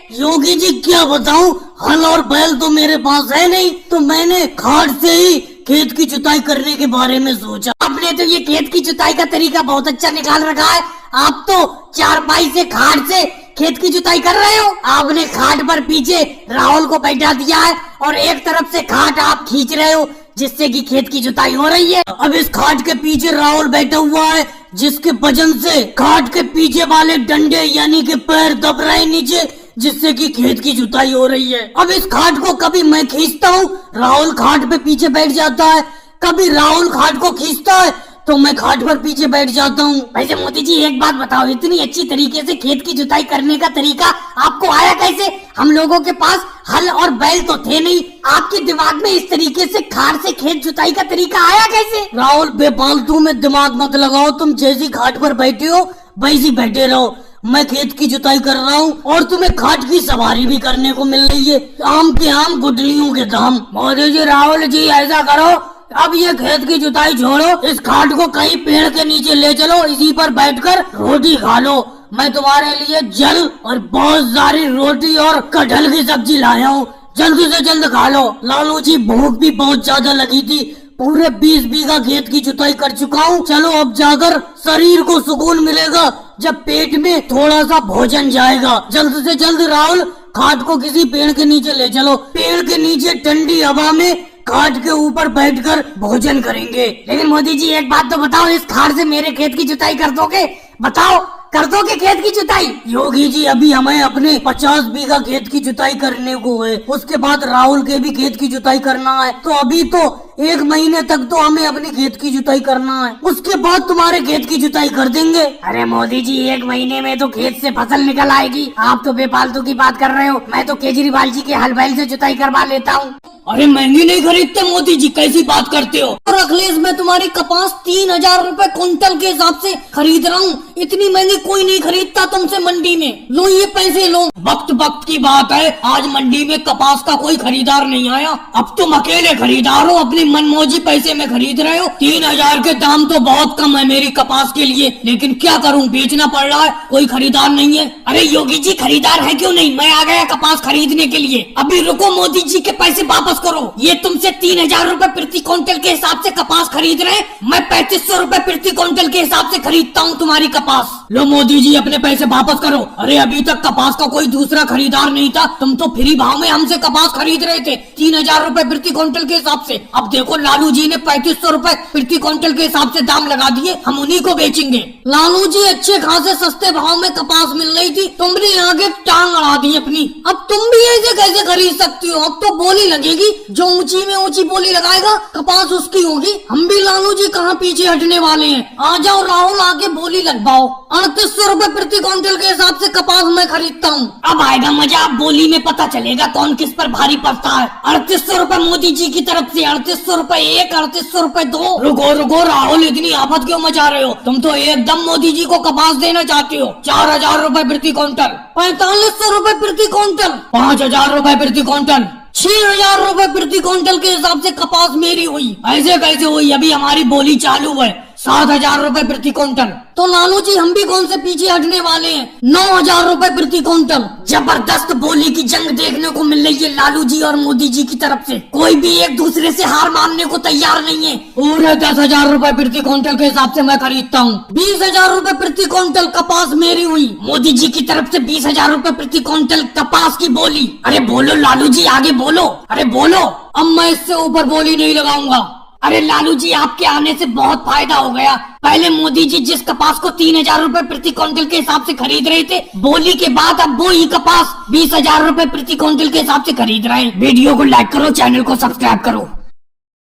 योगी जी क्या बताऊं, हल और बैल तो मेरे पास है नहीं, तो मैंने खाद से ही खेत की जुताई करने के बारे में सोचा। आपने तो ये खेत की जुताई का तरीका बहुत अच्छा निकाल रखा है। आप तो चारपाई से खाद से खेत की जुताई कर रहे हो। आपने खाद पर पीछे राहुल को बैठा दिया है और एक तरफ से खाद आप खींच रहे हो, जिससे कि खेत की जुताई हो रही है। अब इस खाद के पीछे राहुल बैठा हुआ है, जिसके वजन से खाद के पीछे वाले डंडे यानी कि पैर दब रहे नीचे, जिससे कि खेत की जुताई हो रही है। अब इस खाद को कभी मैं खींचता हूँ, राहुल खाद पे पीछे बैठ जाता है, कभी राहुल खाद को खींचता है तो मैं खाद पर पीछे बैठ जाता हूँ। वैसे मोदी जी एक बात बताओ, इतनी अच्छी तरीके से खेत की जुताई करने का तरीका आपको आया कैसे? हम लोगों के पास हल और बैल तो थे नहीं, आपके दिमाग में इस तरीके से खाद से खेत जुताई का तरीका आया कैसे? राहुल बेफालतू में दिमाग मत लगाओ, तुम जैसी खाद पर बैठे हो वैसी बैठे रहो। मैं खेत की जुताई कर रहा हूँ और तुम्हें खाद की सवारी भी करने को मिल रही है। आम के आम गुठलियों के दाम। मोदी जी, राहुल जी, ऐसा करो, अब ये खेत की जुताई छोड़ो, इस खाद को कहीं पेड़ के नीचे ले चलो, इसी पर बैठकर रोटी खा लो। मैं तुम्हारे लिए जल और बहुत सारी रोटी और कटहल की सब्जी लाया हूँ, जल्दी से जल्द खा लो। लालू जी, भूख भी बहुत ज्यादा लगी थी, पूरे 20 बीघा खेत की जुताई कर चुका हूँ। चलो अब जाकर शरीर को सुकून मिलेगा जब पेट में थोड़ा सा भोजन जाएगा। जल्द से जल्द राहुल खाद को किसी पेड़ के नीचे ले चलो, पेड़ के नीचे ठंडी हवा में खाद के ऊपर बैठकर भोजन करेंगे। लेकिन मोदी जी एक बात तो बताओ, इस खाद से मेरे खेत की जुताई कर दोगे? बताओ, कर दोगे खेत की जुताई? योगी जी, अभी हमें अपने 50 बीघा खेत की जुताई करने को है, उसके बाद राहुल के भी खेत की जुताई करना है, तो अभी तो 1 महीने तक तो हमें अपनी खेत की जुताई करना है, उसके बाद तुम्हारे खेत की जुताई कर देंगे। अरे मोदी जी, 1 महीने में तो खेत से फसल निकल आएगी, आप तो बेफालतू की बात कर रहे हो। मैं तो केजरीवाल जी के हल बैल से जुताई करवा लेता हूँ। अरे महंगी नहीं खरीदते मोदी जी, कैसी बात करते हो? और अखिलेश, मैं तुम्हारी कपास 3000 रुपए कुंटल के हिसाब से खरीद रहा हूँ, इतनी महंगी कोई नहीं खरीदता तुमसे मंडी में। लो ये पैसे लो। वक्त की बात है, आज मंडी में कपास का कोई खरीदार नहीं आया, अब तुम अकेले खरीदार हो, अपनी मनमौजी पैसे में खरीद रहे हो। 3000 के दाम तो बहुत कम है मेरी कपास के लिए, लेकिन क्या करूँ, बेचना पड़ रहा है, कोई खरीदार नहीं है। अरे योगी जी, खरीदार है क्यों नहीं, मैं आ गया कपास खरीदने के लिए। अभी रुको, मोदी जी के पैसे वापस करो। ये तुमसे 3000 रुपए प्रति क्विंटल के हिसाब से कपास खरीद रहे हैं, मैं 3500 रुपए प्रति क्विंटल के हिसाब से खरीदता हूँ तुम्हारी कपास। लो मोदी जी, अपने पैसे वापस करो। अरे अभी तक कपास का कोई दूसरा खरीदार नहीं था, तुम तो फ्री भाव में हमसे कपास खरीद रहे थे 3000 रुपए प्रति क्विंटल के हिसाब से। अब देखो, लालू जी ने 3500 रुपए प्रति क्विंटल के हिसाब से दाम लगा दिए, हम उन्हीं को बेचेंगे। लालू जी, अच्छे खासे सस्ते भाव में कपास मिल रही थी, तुमने आगे टांग अड़ा दी अपनी। अब तुम भी ऐसे कैसे खरीद सकती हो? अब तो बोली लगेगी, जो ऊंची में ऊंची बोली लगाएगा कपास उसकी होगी। हम भी लालू जी कहाँ पीछे हटने वाले हैं, आ जाओ राहुल, आगे बोली लगवाओ। 3800 रुपए प्रति क्विंटल के हिसाब से कपास मैं खरीदता हूँ। अब आएगा मजा, अब बोली में पता चलेगा कौन किस पर भारी पड़ता है। 3800 रुपए मोदी जी की तरफ से, 3800 रुपए एक, 3800 रुपए दो। रुको राहुल, इतनी आफत क्यों मचा रहे हो? तुम तो एकदम मोदी जी को कपास देना चाहते हो। 4000 रुपए प्रति क्विंटल, 4500 रुपए प्रति क्विंटल, 5000 रुपए प्रति क्विंटल, 6000 रुपए प्रति क्विंटल के हिसाब से कपास मेरी हुई। ऐसे कैसे हुई? अभी हमारी बोली चालू है, 7000 रुपए प्रति क्विंटल। तो लालू जी, हम भी कौन से पीछे हटने वाले हैं, 9000 रुपए प्रति क्विंटल। जबरदस्त बोली की जंग देखने को मिल रही है लालू जी और मोदी जी की तरफ से, कोई भी एक दूसरे से हार मानने को तैयार नहीं है। पूरे 10,000 रुपए प्रति क्विंटल के हिसाब से मैं खरीदता हूँ। 20,000 रुपए प्रति क्विंटल कपास मेरी हुई, मोदी जी की तरफ से 20,000 रुपए प्रति क्विंटल कपास की बोली। अरे बोलो लालू जी, आगे बोलो, अरे बोलो। अब मैं इससे ऊपर बोली नहीं लगाऊंगा। अरे लालू जी, आपके आने से बहुत फायदा हो गया। पहले मोदी जी जिस कपास को 3000 रुपए प्रति क्विंटल के हिसाब से खरीद रहे थे, बोली के बाद अब वो ही कपास 20,000 रुपए प्रति क्विंटल के हिसाब से खरीद रहे हैं। वीडियो को लाइक करो, चैनल को सब्सक्राइब करो।